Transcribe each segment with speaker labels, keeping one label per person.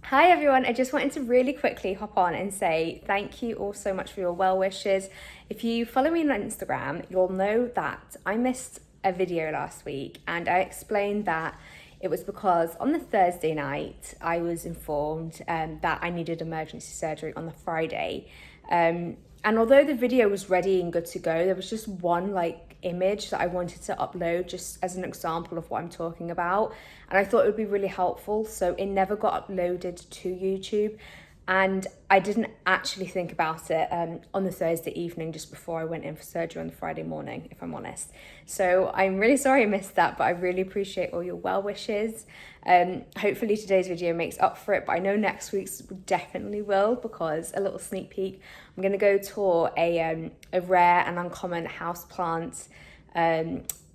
Speaker 1: Hi everyone, I just wanted to really quickly hop on and say thank you all so much for your well wishes. If you follow me on Instagram, you'll know that I missed a video last week and I explained that it was because on the Thursday night I was informed that I needed emergency surgery on the Friday. And although the video was ready and good to go, there was just one image that I wanted to upload just as an example of what I'm talking about, and I thought it would be really helpful, so it never got uploaded to YouTube. And I didn't actually think about it on the Thursday evening just before I went in for surgery on the Friday morning, if I'm honest. So I'm really sorry I missed that, but I really appreciate all your well wishes. Hopefully today's video makes up for it, but I know next week's definitely will, because a little sneak peek, I'm going to go tour a rare and uncommon houseplant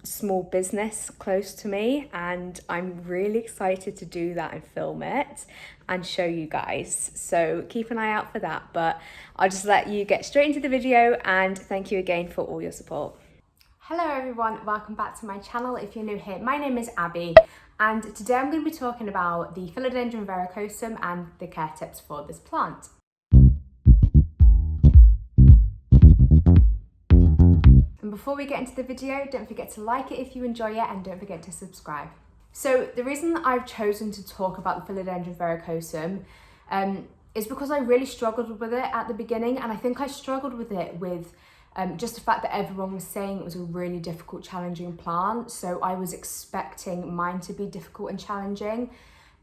Speaker 1: small business close to me, and I'm really excited to do that and film it and show you guys, so keep an eye out for that. But I'll just let you get straight into the video, and thank you again for all your support. Hello everyone, welcome back to my channel. If you're new here, my name is Abby, and today I'm going to be talking about the Philodendron Verrucosum and the care tips for this plant. And before we get into the video, don't forget to like it if you enjoy it, and don't forget to subscribe. So the reason that I've chosen to talk about the Philodendron Verrucosum is because I really struggled with it at the beginning, and I think I struggled with it with just the fact that everyone was saying it was a really difficult, challenging plant. So I was expecting mine to be difficult and challenging,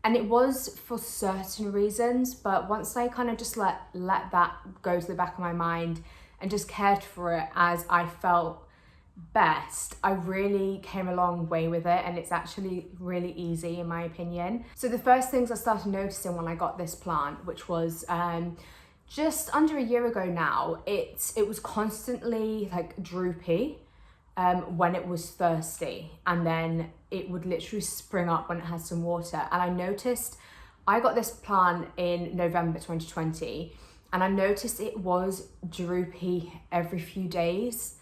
Speaker 1: and it was for certain reasons. But once I kind of just let that go to the back of my mind and just cared for it as I felt best, I really came a long way with it, and it's actually really easy in my opinion. So the first things I started noticing when I got this plant, which was just under a year ago now, it was constantly droopy when it was thirsty, and then it would literally spring up when it had some water. And I noticed, I got this plant in November 2020, and I noticed it was droopy every few days.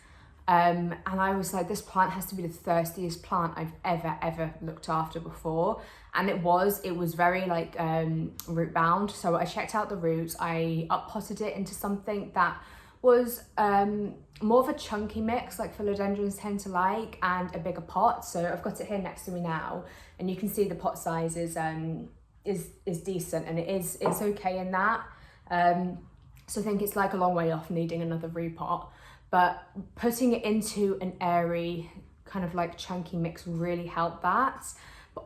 Speaker 1: And I was like, this plant has to be the thirstiest plant I've ever looked after before. And it was very root bound. So I checked out the roots, I up potted it into something that was more of a chunky mix like philodendrons tend to like, and a bigger pot. So I've got it here next to me now, and you can see the pot size is decent, and it's okay in that. So I think it's a long way off needing another repot, but putting it into an airy kind of chunky mix really helped that. But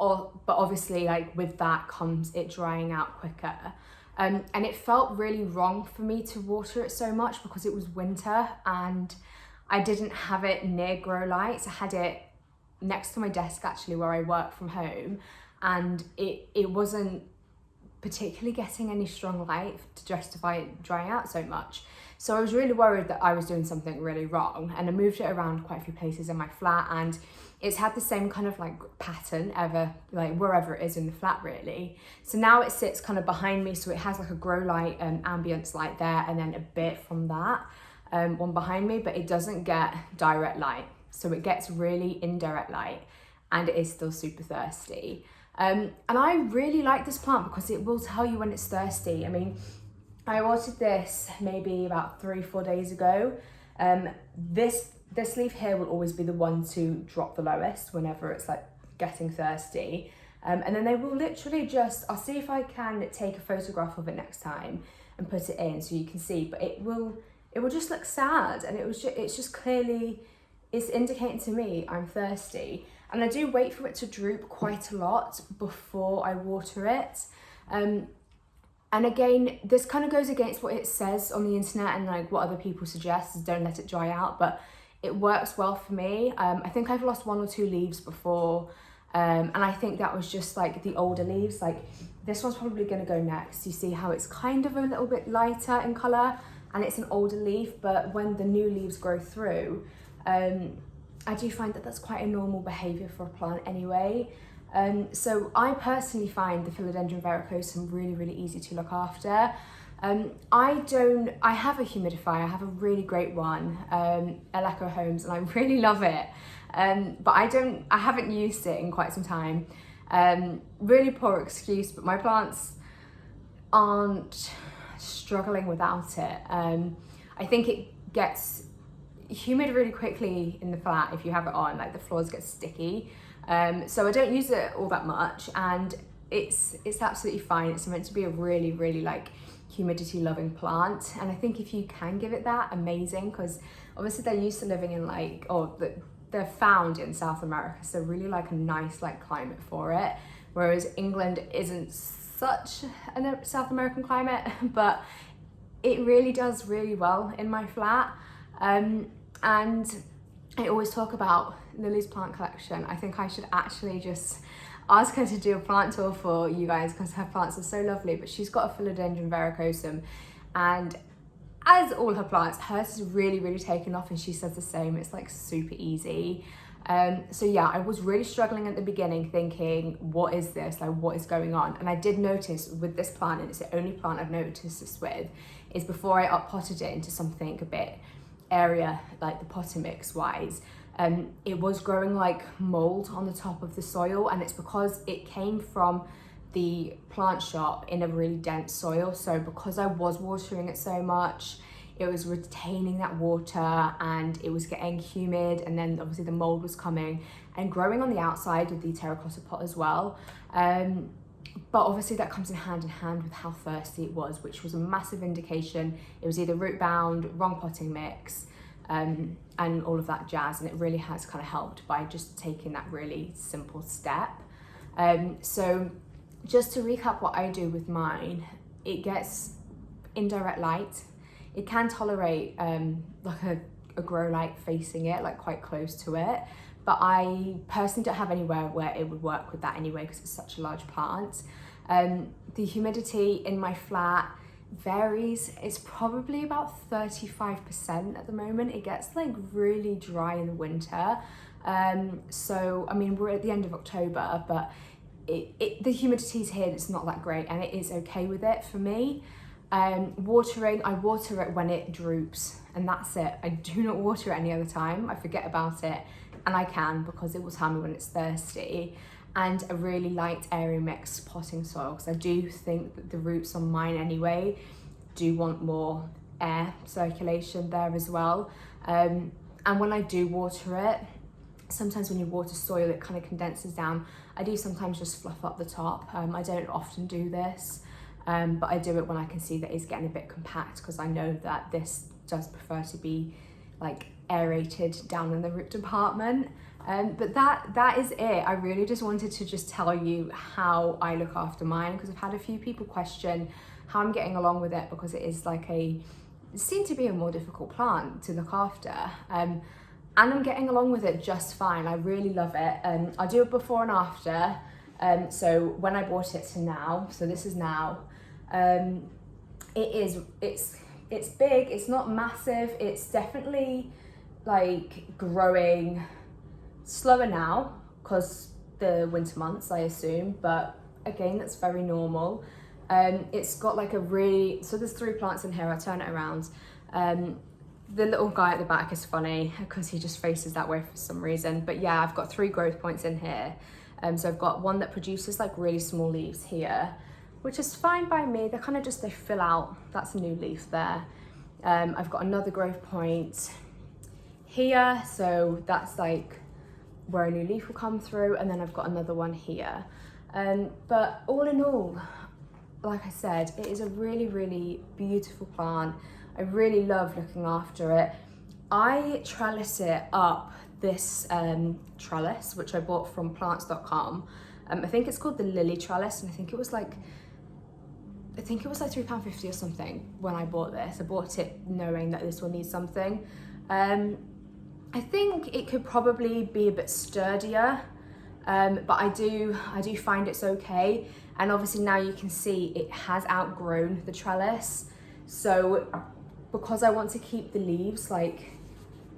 Speaker 1: obviously with that comes it drying out quicker. And it felt really wrong for me to water it so much because it was winter and I didn't have it near grow lights. I had it next to my desk actually, where I work from home, and it wasn't particularly getting any strong light to justify it drying out so much. So I was really worried that I was doing something really wrong, and I moved it around quite a few places in my flat, and it's had the same kind of pattern wherever it is in the flat really. So now it sits kind of behind me, so it has a grow light and ambience light there, and then a bit from that one behind me, but it doesn't get direct light, so it gets really indirect light, and it is still super thirsty. And I really like this plant because it will tell you when it's thirsty. I mean, I watered this maybe about 3-4 days ago. This leaf here will always be the one to drop the lowest whenever it's getting thirsty. And then they will literally just, I'll see if I can take a photograph of it next time and put it in so you can see, but it will just look sad, and it's just clearly, it's indicating to me I'm thirsty. And I do wait for it to droop quite a lot before I water it. And again, this kind of goes against what it says on the internet and what other people suggest, is don't let it dry out, but it works well for me. I think I've lost 1 or 2 leaves before, and I think that was just the older leaves. This one's probably gonna go next. You see how it's kind of a little bit lighter in color, and it's an older leaf, but when the new leaves grow through, I do find that that's quite a normal behaviour for a plant anyway. So I personally find the Philodendron Verrucosum really easy to look after. I have a humidifier, I have a really great one, Eleco Homes, and I really love it. But I haven't used it in quite some time. Really poor excuse, but my plants aren't struggling without it. I think it gets humid really quickly in the flat if you have it on, like the floors get sticky. So I don't use it all that much, and it's absolutely fine. It's meant to be a really like humidity loving plant, and I think if you can give it that, amazing, because obviously they're used to living in like, they're found in South America, so really like a nice like climate for it, whereas England isn't such a South American climate, but it really does really well in my flat. And I always talk about Lily's plant collection. I think I should actually just ask her to do a plant tour for you guys, because her plants are so lovely. But she's got a Philodendron Verrucosum, and as all her plants, hers is really taken off, and she says the same. It's like super easy. So yeah, I was really struggling at the beginning, thinking, what is this? Like, what is going on? And I did notice with this plant, and it's the only plant I've noticed this with, is before I up-potted it into something a bit area, like the potting mix wise, it was growing like mold on the top of the soil, and it's because it came from the plant shop in a really dense soil. So because I was watering it so much, it was retaining that water, and it was getting humid, and then obviously the mold was coming and growing on the outside of the terracotta pot as well. But obviously that comes in hand with how thirsty it was, which was a massive indication. It was either root bound, wrong potting mix, and all of that jazz. And it really has kind of helped by just taking that really simple step. So just to recap what I do with mine, it gets indirect light. It can tolerate like a grow light facing it, like quite close to it. But I personally don't have anywhere where it would work with that anyway, because it's such a large plant. The humidity in my flat varies. It's probably about 35% at the moment. It gets like really dry in the winter. So, I mean, we're at the end of October, but the humidity's here, it's not that great, and it is okay with it for me. Watering, I water it when it droops, and that's it. I do not water it any other time. I forget about it, and I can, because it will tell me when it's thirsty. And a really light airy mixed potting soil, because I do think that the roots on mine anyway do want more air circulation there as well. And when I do water it, sometimes when you water soil, it kind of condenses down. I do sometimes just fluff up the top. I don't often do this, but I do it when I can see that it's getting a bit compact, because I know that this does prefer to be like aerated down in the root department. But that is it. I really just wanted to just tell you how I look after mine, because I've had a few people question how I'm getting along with it, because it is like it seemed to be a more difficult plant to look after. And I'm getting along with it just fine. I really love it. I do a before and after. So when I bought it to now, so this is now, it's big, it's not massive. It's definitely like growing slower now because the winter months, I assume, but again, that's very normal. It's got like so there's 3 plants in here. I'll turn it around. The little guy at the back is funny because he just faces that way for some reason. But yeah, I've got 3 growth points in here. So I've got one that produces like really small leaves here, which is fine by me. They're kind of just, they fill out. That's a new leaf there. I've got another growth point here. So that's like where a new leaf will come through. And then I've got another one here. But all in all, like I said, it is a really, really beautiful plant. I really love looking after it. I trellis it up, this trellis, which I bought from plants.com. I think it's called the Lily trellis, and I think it was like £3.50 or something when I bought this. I bought it knowing that this will need something. I think it could probably be a bit sturdier, but I do find it's okay. And obviously now you can see it has outgrown the trellis. So because I want to keep the leaves like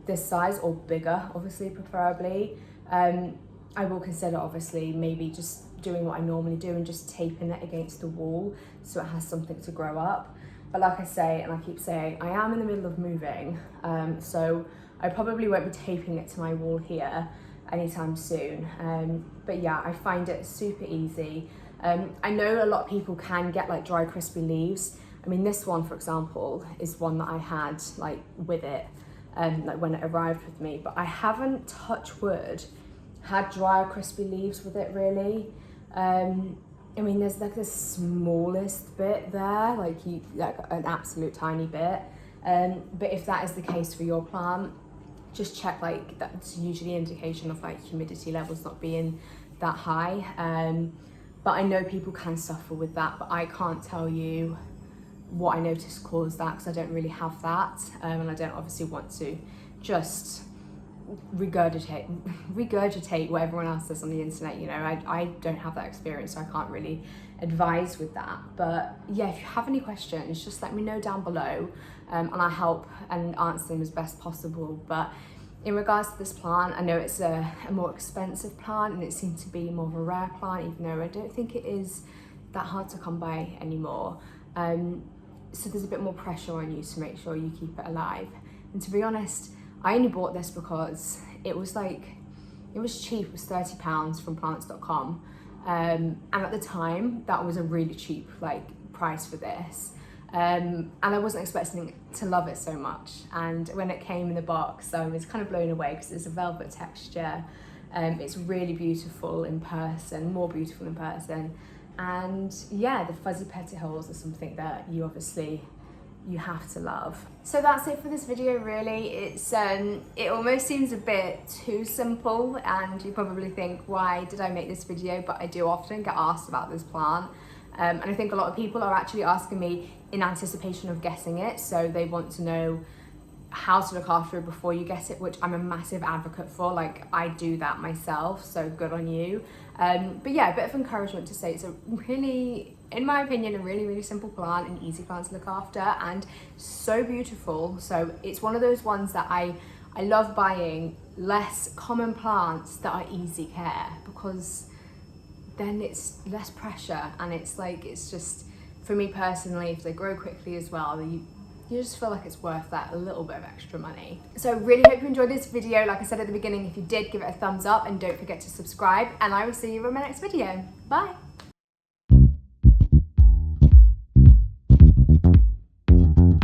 Speaker 1: this size or bigger, obviously preferably, I will consider obviously maybe just doing what I normally do and just taping it against the wall so it has something to grow up. But like I say, and I keep saying, I am in the middle of moving, so I probably won't be taping it to my wall here anytime soon. But yeah, I find it super easy. I know a lot of people can get like dry crispy leaves. I mean, this one, for example, is one that I had like with it, like when it arrived with me, but I haven't, touch wood, had dry or crispy leaves with it really. I mean, there's like the smallest bit there, like an absolute tiny bit. But if that is the case for your plant, just check, like that's usually an indication of like humidity levels not being that high. But I know people can suffer with that, but I can't tell you what I noticed caused that because I don't really have that. And I don't obviously want to just regurgitate what everyone else says on the internet. You know, I don't have that experience, so I can't really advise with that. But yeah, if you have any questions, just let me know down below, and I'll help and answer them as best possible. But in regards to this plant, I know it's a more expensive plant and it seems to be more of a rare plant, even though I don't think it is that hard to come by anymore. So there's a bit more pressure on you to make sure you keep it alive. And to be honest, I only bought this because it was cheap. It was £30 from plants.com. And at the time, that was a really cheap like price for this. And I wasn't expecting to love it so much. And when it came in the box, I was kind of blown away because it's a velvet texture. It's really beautiful in person, more beautiful in person. And yeah, the fuzzy petioles are something that you have to love. So that's it for this video really. It's it almost seems a bit too simple, and you probably think, why did I make this video? But I do often get asked about this plant. And I think a lot of people are actually asking me in anticipation of getting it, so they want to know how to look after it before you get it, which I'm a massive advocate for. Like, I do that myself, so good on you. But yeah, a bit of encouragement to say it's a really, in my opinion, a really simple plant, an easy plant to look after, and so beautiful. So it's one of those ones that I love buying less common plants that are easy care, because then it's less pressure, and it's just, for me personally, if they grow quickly as well, you just feel like it's worth that a little bit of extra money. So really hope you enjoyed this video. Like I said at the beginning, if you did, give it a thumbs up and don't forget to subscribe, and I will see you in my next video. Bye.